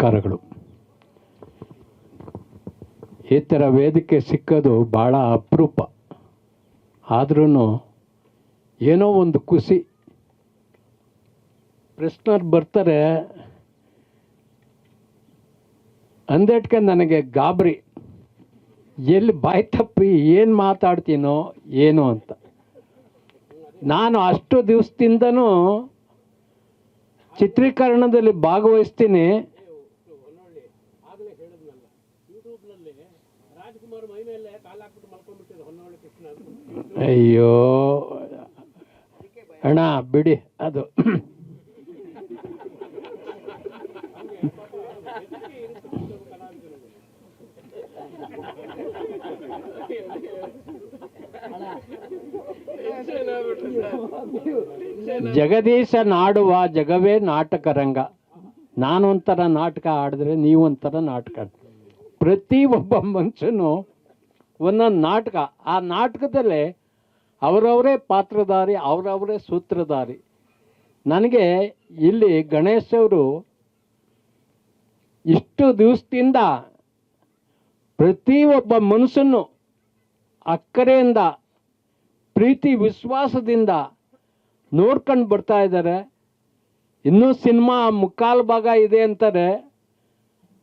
ನಮಸ್ಕಾರಗಳು. ಈ ಥರ ವೇದಿಕೆ ಸಿಕ್ಕೋದು ಭಾಳ ಅಪರೂಪ. ಆದ್ರೂ ಏನೋ ಒಂದು ಖುಷಿ. ಪ್ರಶ್ನವ್ರು ಬರ್ತಾರೆ ಅಂದೇಟ್ಗೆ ನನಗೆ ಗಾಬರಿ, ಎಲ್ಲಿ ಬಾಯಿ ತಪ್ಪಿ ಏನು ಮಾತಾಡ್ತೀನೋ ಏನೋ ಅಂತ. ನಾನು ಅಷ್ಟು ದಿವಸದಿಂದನೂ ಚಿತ್ರೀಕರಣದಲ್ಲಿ ಭಾಗವಹಿಸ್ತೀನಿ. ಅಯ್ಯೋ ಅಣ್ಣ ಬಿಡಿ ಅದು. ಜಗದೀಶ ನಾಡುವ ಜಗವೇ ನಾಟಕ ರಂಗ. ನಾನೊಂಥರ ನಾಟಕ ಆಡಿದ್ರೆ ನೀವೊಂಥರ ನಾಟಕ. ಪ್ರತಿ ಒಬ್ಬ ಮನುಷ್ಯನು ಒಂದೊಂದು ನಾಟಕ. ಆ ನಾಟಕದಲ್ಲೇ ಅವರವರೇ ಪಾತ್ರಧಾರಿ, ಅವರವರೇ ಸೂತ್ರಧಾರಿ. ನನಗೆ ಇಲ್ಲಿ ಗಣೇಶ್ ಅವರು ಇಷ್ಟು ದಿವಸದಿಂದ ಪ್ರತಿ ಒಬ್ಬ ಮನುಷ್ಯನು ಅಕ್ಕರೆಯಿಂದ ಪ್ರೀತಿ ವಿಶ್ವಾಸದಿಂದ ನೋಡ್ಕೊಂಡು ಬರ್ತಾ ಇದ್ದಾರೆ. ಇನ್ನೂ ಸಿನಿಮಾ ಮುಕ್ಕಾಲು ಭಾಗ ಇದೆ ಅಂತಾರೆ.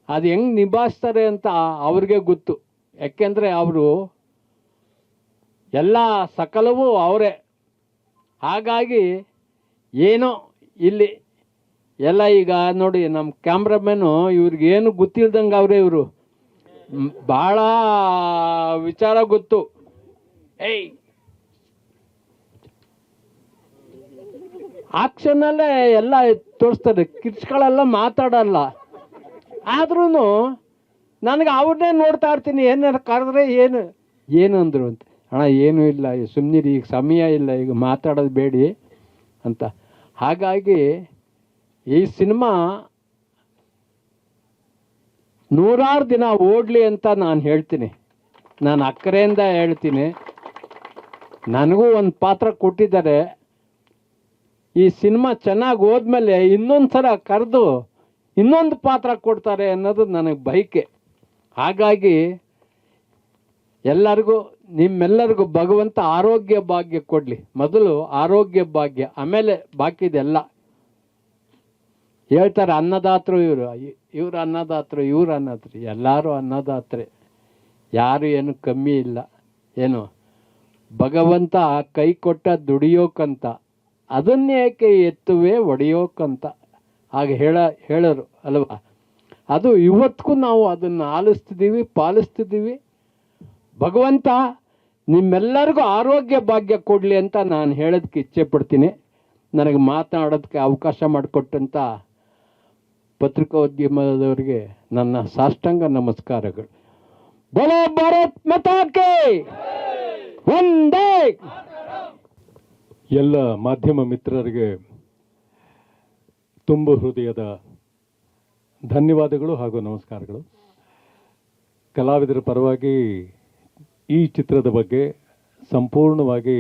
ಅದು ಹೆಂಗೆ ನಿಭಾಯಿಸ್ತಾರೆ ಅಂತ ಅವ್ರಿಗೆ ಗೊತ್ತು. ಯಾಕೆಂದರೆ ಅವರು ಎಲ್ಲ ಸಕಲವೂ ಅವರೇ. ಹಾಗಾಗಿ ಏನೋ ಇಲ್ಲಿ ಎಲ್ಲ ಈಗ ನೋಡಿ ನಮ್ಮ ಕ್ಯಾಮ್ರಾಮ್ಯಾನು ಇವ್ರಿಗೇನು ಗೊತ್ತಿಲ್ದಂಗೆ ಅವರೇ. ಇವರು ಭಾಳ ವಿಚಾರ ಗೊತ್ತು. ಏಯ್ ಆಕ್ಷನಲ್ಲೇ ಎಲ್ಲ ತೋರಿಸ್ತಾರೆ, ಕಿರ್ಚ್ಗಳೆಲ್ಲ ಮಾತಾಡಲ್ಲ. ಆದ್ರೂ ನನಗೆ ಅವ್ರನ್ನೇ ನೋಡ್ತಾ ಇರ್ತೀನಿ. ಏನಾರು ಕರೆದ್ರೆ ಏನು ಅಂದರು ಅಂತ. ಅಣ್ಣ ಏನೂ ಇಲ್ಲ, ಸುಮ್ಮನಿರಿ, ಈಗ ಸಮಯ ಇಲ್ಲ, ಈಗ ಮಾತಾಡೋದು ಬೇಡಿ ಅಂತ. ಹಾಗಾಗಿ ಈ ಸಿನಿಮಾ ನೂರಾರು ದಿನ ಓಡಲಿ ಅಂತ ನಾನು ಹೇಳ್ತೀನಿ. ನಾನು ಅಕ್ಕರೆಯಿಂದ ಹೇಳ್ತೀನಿ. ನನಗೂ ಒಂದು ಪಾತ್ರ ಕೊಟ್ಟಿದ್ದಾರೆ. ಈ ಸಿನಿಮಾ ಚೆನ್ನಾಗಿ ಹೋದ್ಮೇಲೆ ಇನ್ನೊಂದು ಸಲ ಕರೆದು ಇನ್ನೊಂದು ಪಾತ್ರ ಕೊಡ್ತಾರೆ ಅನ್ನೋದು ನನಗೆ ಬಯಕೆ. ಹಾಗಾಗಿ ಎಲ್ಲರಿಗೂ, ನಿಮ್ಮೆಲ್ಲರಿಗೂ ಭಗವಂತ ಆರೋಗ್ಯ ಭಾಗ್ಯ ಕೊಡಲಿ. ಮೊದಲು ಆರೋಗ್ಯ ಭಾಗ್ಯ, ಆಮೇಲೆ ಬಾಕಿದೆಲ್ಲ. ಹೇಳ್ತಾರೆ ಅನ್ನದಾತರು ಇವರು ಅನ್ನದಾತರು, ಇವರು ಅನ್ನದಾತರು. ಎಲ್ಲರೂ ಅನ್ನದಾತ್ರೆ, ಯಾರು ಏನು ಕಮ್ಮಿ ಇಲ್ಲ. ಏನು ಭಗವಂತ ಕೈ ಕೊಟ್ಟ ದುಡಿಯೋಕ್ಕಂತ, ಅದನ್ನೇಕೆ ಎತ್ತುವೆ ಒಡೆಯೋಕ್ಕಂತ ಹಾಗೆ ಹೇಳೋರು ಅಲ್ವಾ. ಅದು ಇವತ್ತಿಗೂ ನಾವು ಅದನ್ನು ಆಲಿಸ್ತಿದ್ದೀವಿ, ಪಾಲಿಸ್ತಿದ್ದೀವಿ. ಭಗವಂತ ನಿಮ್ಮೆಲ್ಲರಿಗೂ ಆರೋಗ್ಯ ಭಾಗ್ಯ ಕೊಡಲಿ ಅಂತ ನಾನು ಹೇಳೋದಕ್ಕೆ ಇಚ್ಛೆ ಪಡ್ತೀನಿ. ನನಗೆ ಮಾತನಾಡೋದಕ್ಕೆ ಅವಕಾಶ ಮಾಡಿಕೊಟ್ಟಂಥ ಪತ್ರಿಕೋದ್ಯಮದವರಿಗೆ ನನ್ನ ಸಾಷ್ಟಾಂಗ ನಮಸ್ಕಾರಗಳು. ಬೋಲೋ ಭಾರತ್ ಮಾತಾ ಕಿ ವಂದೇ. ಎಲ್ಲ ಮಾಧ್ಯಮ ಮಿತ್ರರಿಗೆ ತುಂಬು ಹೃದಯದ ಧನ್ಯವಾದಗಳು ಹಾಗೂ ನಮಸ್ಕಾರಗಳು. ಕಲಾವಿದರ ಪರವಾಗಿ ಈ ಚಿತ್ರದ ಬಗ್ಗೆ ಸಂಪೂರ್ಣವಾಗಿ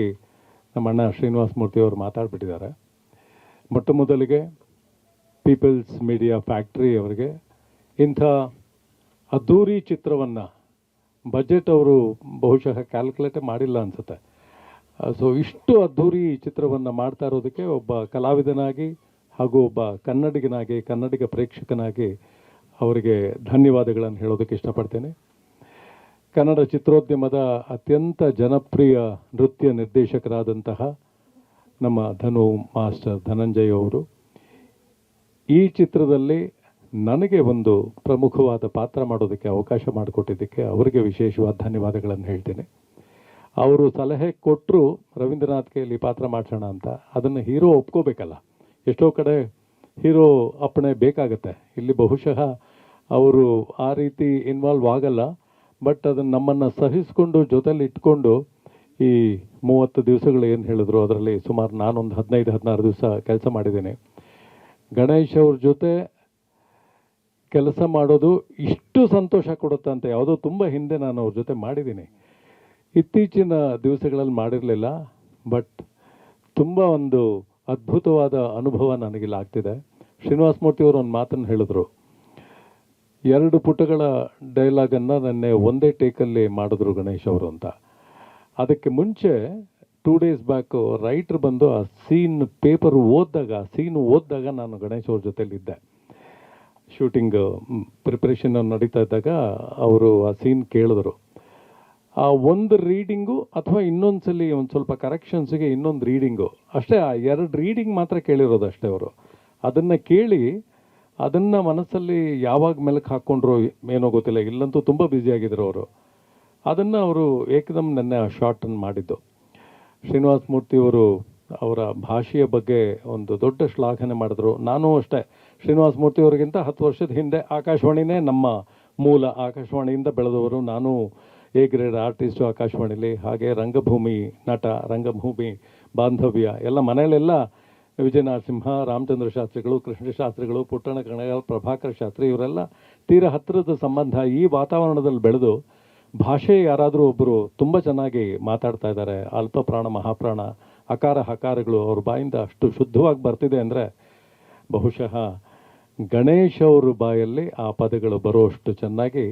ನಮ್ಮ ಅಣ್ಣ ಶ್ರೀನಿವಾಸ ಮೂರ್ತಿಯವರು ಮಾತಾಡ್ಬಿಟ್ಟಿದ್ದಾರೆ. ಮೊಟ್ಟ ಮೊದಲಿಗೆ ಪೀಪಲ್ಸ್ ಮೀಡಿಯಾ ಫ್ಯಾಕ್ಟ್ರಿ ಅವರಿಗೆ ಇಂಥ ಅದ್ಧೂರಿ ಚಿತ್ರವನ್ನು ಬಜೆಟ್ ಅವರು ಬಹುಶಃ ಕ್ಯಾಲ್ಕುಲೇಟೇ ಮಾಡಿಲ್ಲ ಅನಿಸುತ್ತೆ. ಸೊ ಇಷ್ಟು ಅದ್ಧೂರಿ ಚಿತ್ರವನ್ನು ಮಾಡ್ತಾ ಇರೋದಕ್ಕೆ ಒಬ್ಬ ಕಲಾವಿದನಾಗಿ ಹಾಗೂ ಒಬ್ಬ ಕನ್ನಡಿಗನಾಗಿ, ಕನ್ನಡಿಗ ಪ್ರೇಕ್ಷಕನಾಗಿ ಅವರಿಗೆ ಧನ್ಯವಾದಗಳನ್ನು ಹೇಳೋದಕ್ಕೆ ಇಷ್ಟಪಡ್ತೇನೆ. ಕನ್ನಡ ಚಿತ್ರೋದ್ಯಮದ ಅತ್ಯಂತ ಜನಪ್ರಿಯ ನೃತ್ಯ ನಿರ್ದೇಶಕರಾದಂತಹ ನಮ್ಮ ಧನು ಮಾಸ್ಟರ್ ಧನಂಜಯ್ ಅವರು ಈ ಚಿತ್ರದಲ್ಲಿ ನನಗೆ ಒಂದು ಪ್ರಮುಖವಾದ ಪಾತ್ರ ಮಾಡೋದಕ್ಕೆ ಅವಕಾಶ ಮಾಡಿಕೊಟ್ಟಿದ್ದಕ್ಕೆ ಅವರಿಗೆ ವಿಶೇಷವಾದ ಧನ್ಯವಾದಗಳನ್ನು ಹೇಳ್ತೇನೆ. ಅವರು ಸಲಹೆ ಕೊಟ್ಟರು ರವೀಂದ್ರನಾಥ್ ಕೈಯಲ್ಲಿ ಪಾತ್ರ ಮಾಡಿಸೋಣ ಅಂತ. ಅದನ್ನು ಹೀರೋ ಒಪ್ಕೋಬೇಕಲ್ಲ. ಎಷ್ಟೋ ಕಡೆ ಹೀರೋ ಅಪ್ಪಣೆ ಬೇಕಾಗತ್ತೆ. ಇಲ್ಲಿ ಬಹುಶಃ ಅವರು ಆ ರೀತಿ ಇನ್ವಾಲ್ವ್ ಆಗಲ್ಲ. ಬಟ್ ಅದನ್ನು ನಮ್ಮನ್ನು ಸಹಿಸಿಕೊಂಡು ಜೊತೆಲಿ ಇಟ್ಕೊಂಡು ಈ 30 ದಿವಸಗಳು ಏನು ಹೇಳಿದ್ರು ಅದರಲ್ಲಿ ಸುಮಾರು ನಾನೊಂದು 15-16 ದಿವಸ ಕೆಲಸ ಮಾಡಿದ್ದೇನೆ. ಗಣೇಶ್ ಅವ್ರ ಜೊತೆ ಕೆಲಸ ಮಾಡೋದು ಇಷ್ಟು ಸಂತೋಷ ಕೊಡುತ್ತೆ ಅಂತ ಯಾವುದೋ ತುಂಬ ಹಿಂದೆ ನಾನು ಅವ್ರ ಜೊತೆ ಮಾಡಿದ್ದೀನಿ. ಇತ್ತೀಚಿನ ದಿವಸಗಳಲ್ಲಿ ಮಾಡಿರಲಿಲ್ಲ. ಬಟ್ ತುಂಬ ಒಂದು ಅದ್ಭುತವಾದ ಅನುಭವ ನನಗಿಲ್ಲ ಆಗ್ತಿದೆ. ಶ್ರೀನಿವಾಸ ಮೂರ್ತಿಯವರು ಒಂದು ಮಾತನ್ನು ಹೇಳಿದ್ರು, 2 ಪುಟಗಳ ಡೈಲಾಗನ್ನು ನೆನ್ನೆ ಒಂದೇ ಟೇಕಲ್ಲಿ ಮಾಡಿದ್ರು ಗಣೇಶ್ ಅವರು ಅಂತ. ಅದಕ್ಕೆ ಮುಂಚೆ 2 ಡೇಸ್ ಬ್ಯಾಕು ರೈಟ್ರ್ ಬಂದು ಆ ಸೀನ್ ಓದಿದಾಗ ನಾನು ಗಣೇಶ್ ಅವ್ರ ಜೊತೆಲಿದ್ದೆ. ಶೂಟಿಂಗ್ ಪ್ರಿಪ್ರೇಷನ್ ನಡೀತಾ ಇದ್ದಾಗ ಅವರು ಆ ಸೀನ್ ಕೇಳಿದ್ರು. ಆ ಒಂದು ರೀಡಿಂಗು ಅಥವಾ ಇನ್ನೊಂದ್ಸಲಿ ಒಂದು ಸ್ವಲ್ಪ ಕರೆಕ್ಷನ್ಸ್ಗೆ ಇನ್ನೊಂದು ರೀಡಿಂಗು ಅಷ್ಟೇ, ಆ 2 ರೀಡಿಂಗ್ ಮಾತ್ರ ಕೇಳಿರೋದು ಅಷ್ಟೇ ಅವರು. ಅದನ್ನು ಕೇಳಿ ಅದನ್ನು ಮನಸ್ಸಲ್ಲಿ ಯಾವಾಗ ಮೆಲುಕು ಹಾಕ್ಕೊಂಡ್ರು ಏನೋ ಗೊತ್ತಿಲ್ಲ, ಇಲ್ಲಂತೂ ತುಂಬ ಬ್ಯುಸಿಯಾಗಿದ್ರು ಅವರು. ಅದನ್ನು ಅವರು ಏಕದಮ್ ನೆನ್ನೆ ಆ ಶಾರ್ಟನ್ನು ಮಾಡಿದ್ದು. ಶ್ರೀನಿವಾಸ ಮೂರ್ತಿಯವರು ಅವರ ಭಾಷೆಯ ಬಗ್ಗೆ ಒಂದು ದೊಡ್ಡ ಶ್ಲಾಘನೆ ಮಾಡಿದ್ರು. ನಾನು ಅಷ್ಟೇ, ಶ್ರೀನಿವಾಸ ಮೂರ್ತಿಯವರಿಗಿಂತ 10 ವರ್ಷದ ಹಿಂದೆ ಆಕಾಶವಾಣಿನೇ ನಮ್ಮ ಮೂಲ, ಆಕಾಶವಾಣಿಯಿಂದ ಬೆಳೆದವರು. ನಾನು ಎ ಗ್ರೇಡ್ ಆರ್ಟಿಸ್ಟು ಆಕಾಶವಾಣಿಲಿ, ಹಾಗೆ ರಂಗಭೂಮಿ ನಟ, ರಂಗಭೂಮಿ ಬಾಂಧವ್ಯ ಎಲ್ಲ ಮನೆಯಲ್ಲೆಲ್ಲ ವಿಜಯ ನರಸಿಂಹ, ರಾಮಚಂದ್ರ ಶಾಸ್ತ್ರಿಗಳು, ಕೃಷ್ಣ ಶಾಸ್ತ್ರಿಗಳು, ಪುಟ್ಟಣ ಕಣಗಾಲ್, ಪ್ರಭಾಕರ್ ಶಾಸ್ತ್ರಿ ಇವರೆಲ್ಲ ತೀರ ಹತ್ತಿರದ ಸಂಬಂಧ. ಈ ವಾತಾವರಣದಲ್ಲಿ ಬೆಳೆದು ಭಾಷೆ ಯಾರಾದರೂ ಒಬ್ಬರು ತುಂಬ ಚೆನ್ನಾಗಿ ಮಾತಾಡ್ತಾ ಇದ್ದಾರೆ, ಅಲ್ಪ ಪ್ರಾಣ ಮಹಾಪ್ರಾಣ, ಅಕಾರ ಹಕಾರಗಳು ಅವ್ರ ಬಾಯಿಂದ ಅಷ್ಟು ಶುದ್ಧವಾಗಿ ಬರ್ತಿದೆ ಅಂದರೆ ಬಹುಶಃ ಗಣೇಶ್ ಅವ್ರ ಬಾಯಲ್ಲಿ ಆ ಪದಗಳು ಬರುವಷ್ಟು ಚೆನ್ನಾಗಿ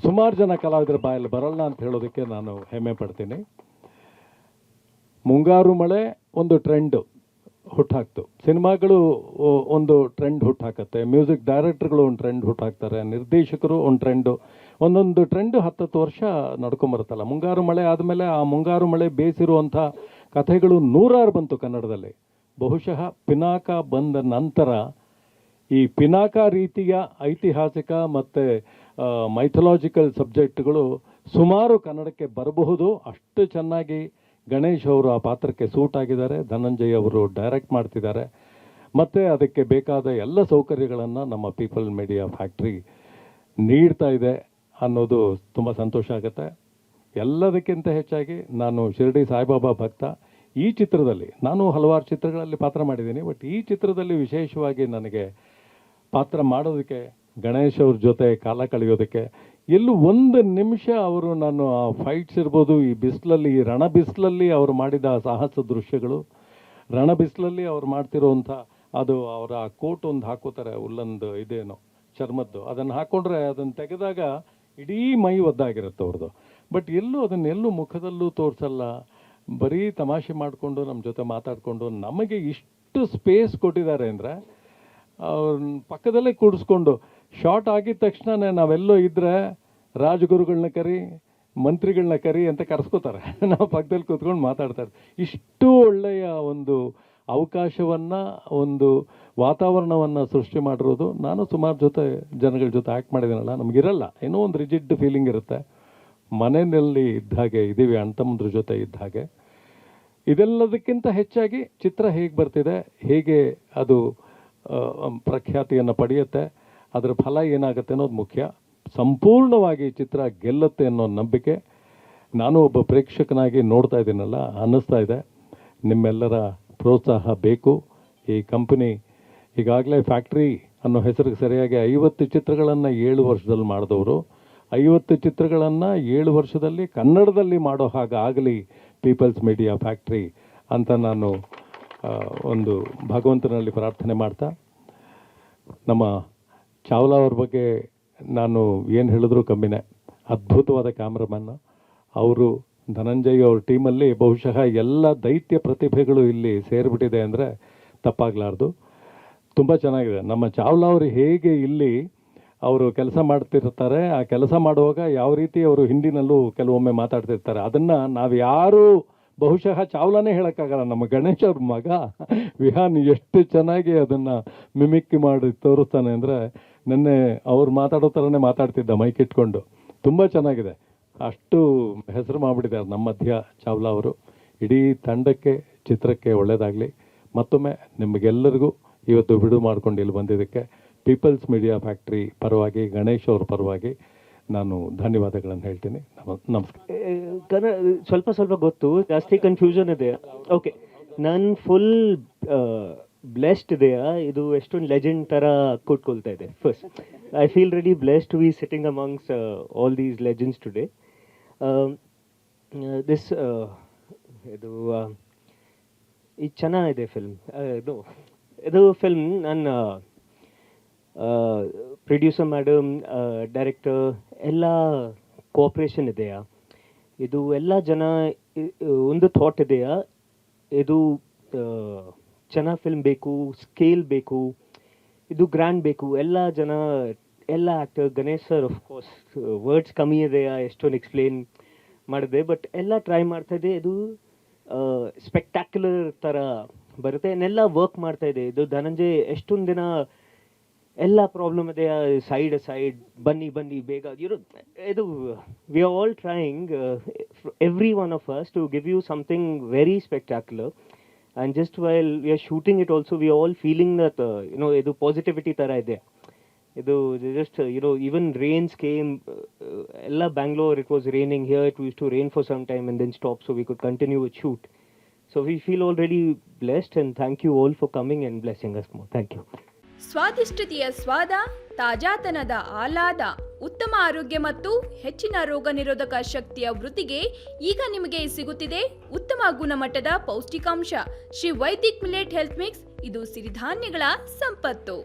ಸುಮಾರು ಜನ ಕಲಾವಿದರ ಬಾಯಲ್ಲಿ ಬರಲ್ಲ ಅಂತ ಹೇಳೋದಕ್ಕೆ ನಾನು ಹೆಮ್ಮೆ ಪಡ್ತೀನಿ. ಮುಂಗಾರು ಮಳೆ ಒಂದು ಟ್ರೆಂಡು ಹುಟ್ಟಾಕ್ತು, ಸಿನಿಮಾಗಳು ಒಂದು ಟ್ರೆಂಡ್ ಹುಟ್ಟಾಕತ್ತೆ, ಮ್ಯೂಸಿಕ್ ಡೈರೆಕ್ಟರ್ಗಳು ಒಂದು ಟ್ರೆಂಡ್ ಹುಟ್ಟಾಕ್ತಾರೆ, ನಿರ್ದೇಶಕರು ಒಂದು ಟ್ರೆಂಡು, ಒಂದೊಂದು ಟ್ರೆಂಡು 10 ವರ್ಷ ನಡ್ಕೊಂಬರುತ್ತಲ್ಲ. ಮುಂಗಾರು ಮಳೆ ಆದಮೇಲೆ ಆ ಮುಂಗಾರು ಮಳೆ ಬೇಸಿರುವಂಥ ಕಥೆಗಳು 100 ಬಂತು ಕನ್ನಡದಲ್ಲಿ. ಬಹುಶಃ ಪಿನಾಕ ಬಂದ ನಂತರ ಈ ಪಿನಾಕ ರೀತಿಯ ಐತಿಹಾಸಿಕ ಮತ್ತು ಮೈಥೊಲಾಜಿಕಲ್ ಸಬ್ಜೆಕ್ಟ್ಗಳು ಸುಮಾರು ಕನ್ನಡಕ್ಕೆ ಬರಬಹುದು. ಅಷ್ಟು ಚೆನ್ನಾಗಿ ಗಣೇಶ್ ಅವರು ಆ ಪಾತ್ರಕ್ಕೆ ಸೂಟ್ ಆಗಿದ್ದಾರೆ. ಧನಂಜಯ್ ಅವರು ಡೈರೆಕ್ಟ್ ಮಾಡ್ತಿದ್ದಾರೆ ಮತ್ತು ಅದಕ್ಕೆ ಬೇಕಾದ ಎಲ್ಲ ಸೌಕರ್ಯಗಳನ್ನು ನಮ್ಮ ಪೀಪಲ್ ಮೀಡಿಯಾ ಫ್ಯಾಕ್ಟ್ರಿ ನೀಡ್ತಾ ಇದೆ ಅನ್ನೋದು ತುಂಬ ಸಂತೋಷ ಆಗುತ್ತೆ. ಎಲ್ಲದಕ್ಕಿಂತ ಹೆಚ್ಚಾಗಿ ನಾನು ಶಿರಡಿ ಸಾಯಿಬಾಬಾ ಭಕ್ತ. ಈ ಚಿತ್ರದಲ್ಲಿ ನಾನು ಹಲವಾರು ಚಿತ್ರಗಳಲ್ಲಿ ಪಾತ್ರ ಮಾಡಿದ್ದೀನಿ, ಬಟ್ ಈ ಚಿತ್ರದಲ್ಲಿ ವಿಶೇಷವಾಗಿ ನನಗೆ ಪಾತ್ರ ಮಾಡೋದಕ್ಕೆ, ಗಣೇಶ್ ಅವ್ರ ಜೊತೆ ಕಾಲ ಕಳೆಯೋದಕ್ಕೆ, ಎಲ್ಲೂ ಒಂದು ನಿಮಿಷ ಅವರು ನಾನು ಆ ಫೈಟ್ಸ್ ಇರ್ಬೋದು, ಈ ಬಿಸಿಲಲ್ಲಿ, ಈ ರಣ ಬಿಸಿಲಲ್ಲಿ ಅವರು ಮಾಡಿದ ಸಾಹಸ ದೃಶ್ಯಗಳು, ರಣ ಬಿಸಿಲಲ್ಲಿ ಅವ್ರು ಮಾಡ್ತಿರೋವಂಥ ಅದು ಅವರ ಕೋಟ್ ಒಂದು ಹಾಕೋತಾರೆ, ಉಲ್ಲಂದು ಇದೇನೋ ಚರ್ಮದ್ದು, ಅದನ್ನು ಹಾಕ್ಕೊಂಡ್ರೆ ಅದನ್ನು ತೆಗೆದಾಗ ಇಡೀ ಮೈ ಒದ್ದಾಗಿರುತ್ತೆ ಅವ್ರದ್ದು. ಬಟ್ ಅದನ್ನೆಲ್ಲೂ ಮುಖದಲ್ಲೂ ತೋರಿಸಲ್ಲ, ಬರೀ ತಮಾಷೆ ಮಾಡಿಕೊಂಡು ನಮ್ಮ ಜೊತೆ ಮಾತಾಡಿಕೊಂಡು ನಮಗೆ ಇಷ್ಟು ಸ್ಪೇಸ್ ಕೊಟ್ಟಿದ್ದಾರೆ ಅಂದರೆ ಅವ್ರ ಪಕ್ಕದಲ್ಲೇ ಕೂಡಿಸ್ಕೊಂಡು ಶಾರ್ಟ್ ಆಗಿದ ತಕ್ಷಣ ನಾವೆಲ್ಲೋ ಇದ್ದರೆ ರಾಜಗುರುಗಳನ್ನ ಕರಿ, ಮಂತ್ರಿಗಳನ್ನ ಕರಿ ಅಂತ ಕರೆಸ್ಕೋತಾರೆ, ನಾವು ಪಕ್ಕದಲ್ಲಿ ಕೂತ್ಕೊಂಡು ಮಾತಾಡ್ತಾರೆ. ಇಷ್ಟು ಒಳ್ಳೆಯ ಒಂದು ಅವಕಾಶವನ್ನು, ಒಂದು ವಾತಾವರಣವನ್ನು ಸೃಷ್ಟಿ ಮಾಡಿರೋದು. ನಾನು ಸುಮಾರು ಜನಗಳ ಜೊತೆ ಆ್ಯಕ್ಟ್ ಮಾಡಿದ್ದೀನಲ್ಲ, ನಮಗಿರಲ್ಲ, ಏನೋ ಒಂದು ರಿಜಿಡ್ ಫೀಲಿಂಗ್ ಇರುತ್ತೆ. ಮನೆಯಲ್ಲಿ ಇದ್ದ ಹಾಗೆ ಇದ್ದೀವಿ, ಅಣ್ತಮ್ಮಂದ್ರ ಜೊತೆ ಇದ್ದ ಹಾಗೆ. ಇದೆಲ್ಲದಕ್ಕಿಂತ ಹೆಚ್ಚಾಗಿ ಚಿತ್ರ ಹೇಗೆ ಬರ್ತಿದೆ, ಹೇಗೆ ಅದು ಪ್ರಖ್ಯಾತಿಯನ್ನು ಪಡೆಯುತ್ತೆ, ಅದರ ಫಲ ಏನಾಗುತ್ತೆ ಅನ್ನೋದು ಮುಖ್ಯ. ಸಂಪೂರ್ಣವಾಗಿ ಚಿತ್ರ ಗೆಲ್ಲುತ್ತೆ ಅನ್ನೋ ನಂಬಿಕೆ ನಾನು ಒಬ್ಬ ಪ್ರೇಕ್ಷಕನಾಗಿ ನೋಡ್ತಾ ಇದ್ದೀನಲ್ಲ, ಅನ್ನಿಸ್ತಾ ಇದೆ. ನಿಮ್ಮೆಲ್ಲರ ಪ್ರೋತ್ಸಾಹ ಬೇಕು. ಈ ಕಂಪನಿ ಈಗಾಗಲೇ ಫ್ಯಾಕ್ಟ್ರಿ ಅನ್ನೋ ಹೆಸರಿಗೆ ಸರಿಯಾಗಿ 50 ಚಿತ್ರಗಳನ್ನು 7 ವರ್ಷದಲ್ಲಿ ಮಾಡಿದವರು. 50 ಚಿತ್ರಗಳನ್ನು 7 ವರ್ಷದಲ್ಲಿ ಕನ್ನಡದಲ್ಲಿ ಮಾಡೋ ಹಾಗಾಗಲಿ ಪೀಪಲ್ಸ್ ಮೀಡಿಯಾ ಫ್ಯಾಕ್ಟ್ರಿ ಅಂತ ನಾನು ಒಂದು ಭಗವಂತನಲ್ಲಿ ಪ್ರಾರ್ಥನೆ ಮಾಡ್ತಾ, ನಮ್ಮ ಚಾವ್ಲಾ ಅವ್ರ ಬಗ್ಗೆ ನಾನು ಏನು ಹೇಳಿದ್ರು ಕಮ್ಮಿನೇ. ಅದ್ಭುತವಾದ ಕ್ಯಾಮ್ರಾಮನ್ ಅವರು. ಧನಂಜಯ್ ಅವ್ರ ಟೀಮಲ್ಲಿ ಬಹುಶಃ ಎಲ್ಲ ದೈತ್ಯ ಪ್ರತಿಭೆಗಳು ಇಲ್ಲಿ ಸೇರಿಬಿಟ್ಟಿದೆ ಅಂದರೆ ತಪ್ಪಾಗಲಾರ್ದು. ತುಂಬ ಚೆನ್ನಾಗಿದೆ. ನಮ್ಮ ಚಾವ್ಲಾ ಅವರು ಹೇಗೆ ಇಲ್ಲಿ ಅವರು ಕೆಲಸ ಮಾಡ್ತಿರ್ತಾರೆ, ಆ ಕೆಲಸ ಮಾಡುವಾಗ ಯಾವ ರೀತಿ ಅವರು ಹಿಂದಿನಲ್ಲೂ ಕೆಲವೊಮ್ಮೆ ಮಾತಾಡ್ತಿರ್ತಾರೆ, ಅದನ್ನು ನಾವು ಯಾರೂ ಬಹುಶಃ ಚಾವ್ಲಾನೇ ಹೇಳೋಕ್ಕಾಗಲ್ಲ. ನಮ್ಮ ಗಣೇಶ್ ಅವ್ರ ಮಗ ವಿಹಾನ್ ಎಷ್ಟು ಚೆನ್ನಾಗಿ ಅದನ್ನು ಮಿಮಿಕ್ರಿ ಮಾಡಿ ತೋರಿಸ್ತಾನೆ ಅಂದರೆ, ನೆನ್ನೆ ಅವ್ರು ಮಾತಾಡೋ ಥರನೇ ಮಾತಾಡ್ತಿದ್ದ ಮೈಕ್ ಇಟ್ಕೊಂಡು. ತುಂಬ ಚೆನ್ನಾಗಿದೆ. ಅಷ್ಟು ಹೆಸರು ಮಾಡಿಬಿಟ್ಟಿದ್ದಾರೆ ನಮ್ಮ ಮಧ್ಯ ಚಾವ್ಲಾ ಅವರು. ಇಡೀ ತಂಡಕ್ಕೆ, ಚಿತ್ರಕ್ಕೆ ಒಳ್ಳೆಯದಾಗಲಿ. ಮತ್ತೊಮ್ಮೆ ನಿಮಗೆಲ್ಲರಿಗೂ ಇವತ್ತು ಬಿಡು ಮಾಡ್ಕೊಂಡು ಇಲ್ಲಿ ಬಂದಿದ್ದಕ್ಕೆ ಪೀಪಲ್ಸ್ ಮೀಡಿಯಾ ಫ್ಯಾಕ್ಟ್ರಿ ಪರವಾಗಿ, ಗಣೇಶ್ ಅವ್ರ ಪರವಾಗಿ ನಾನು ಧನ್ಯವಾದಗಳನ್ನು ಹೇಳ್ತೀನಿ. ನಮಸ್ಕಾರ. ಸ್ವಲ್ಪ ಗೊತ್ತು, ಜಾಸ್ತಿ ಕನ್ಫ್ಯೂಷನ್ ಇದೆ. ಓಕೆ, ನಾನು ಫುಲ್ ಬ್ಲೆಸ್ಡ್ ಇದೆಯಾ, ಇದು ಎಷ್ಟೊಂದು ಲೆಜೆಂಡ್ ಥರ ಕೊಟ್ಕೊಳ್ತಾ ಇದೆ. First I feel ready blessed to be sitting amongst all these legends today. This ಇದು ಇದು ಚೆನ್ನಾಗಿದೆ ಫಿಲ್ಮ್. ಇದು ಫಿಲ್ಮ್ ನಾನು ಪ್ರೊಡ್ಯೂಸರ್ ಮೇಡಮ್, ಡೈರೆಕ್ಟರ್ ಎಲ್ಲ ಕೋಆಪ್ರೇಷನ್ ಇದೆಯಾ? ಇದು ಎಲ್ಲ ಜನ ಒಂದು ಥಾಟ್ ಇದೆಯಾ? ಇದು ಚೆನ್ನಾಗಿ ಫಿಲ್ಮ್ ಬೇಕು, ಸ್ಕೇಲ್ ಬೇಕು, ಇದು ಗ್ರ್ಯಾಂಡ್ ಬೇಕು, ಎಲ್ಲ ಜನ ಎಲ್ಲ actor, Ganesh sir of course words ಕಮ್ಮಿ ಇದೆಯಾ ಎಷ್ಟೊಂದು ಎಕ್ಸ್ಪ್ಲೇನ್ ಮಾಡಿದೆ, ಬಟ್ ಎಲ್ಲ ಟ್ರೈ ಮಾಡ್ತಾ ಇದೆ. ಇದು ಸ್ಪೆಕ್ಟ್ಯಾಕ್ಯುಲರ್ ಥರ ಬರುತ್ತೆ, ಇನ್ನೆಲ್ಲ ವರ್ಕ್ ಮಾಡ್ತಾ ಇದೆ. ಇದು ಧನಂಜಯ್ ಎಷ್ಟೊಂದು ದಿನ ಎಲ್ಲ ಪ್ರಾಬ್ಲಮ್ ಇದೆ, ಸೈಡ್ ಬನ್ನಿ ಬೇಗ ಇದು we are all trying every one of us to give you something very spectacular. And just while we are shooting it also we are all feeling that ಇದು ಪಾಸಿಟಿವಿಟಿ ಥರ ಇದೆ. ಇದು ಜಸ್ಟ್ even rains came, ಎಲ್ಲ Bangalore, it was raining here, it used to rain for some time and then stop so we could continue with shoot. So we feel already blessed and thank you all for coming and blessing us more. Thank you. ಸ್ವಾದಿಷ್ಟತೆಯ ಸ್ವಾದ, ತಾಜಾತನದ ಆಹ್ಲಾದ, ಉತ್ತಮ ಆರೋಗ್ಯ ಮತ್ತು ಹೆಚ್ಚಿನ ರೋಗ ನಿರೋಧಕ ಶಕ್ತಿಯ ವೃದ್ಧಿಗೆ ಈಗ ನಿಮಗೆ ಸಿಗುತ್ತಿದೆ ಉತ್ತಮ ಗುಣಮಟ್ಟದ ಪೌಷ್ಟಿಕಾಂಶ. Shri Vaidik millet health mix, ಇದು ಸಿರಿಧಾನ್ಯಗಳ ಸಂಪತ್ತು.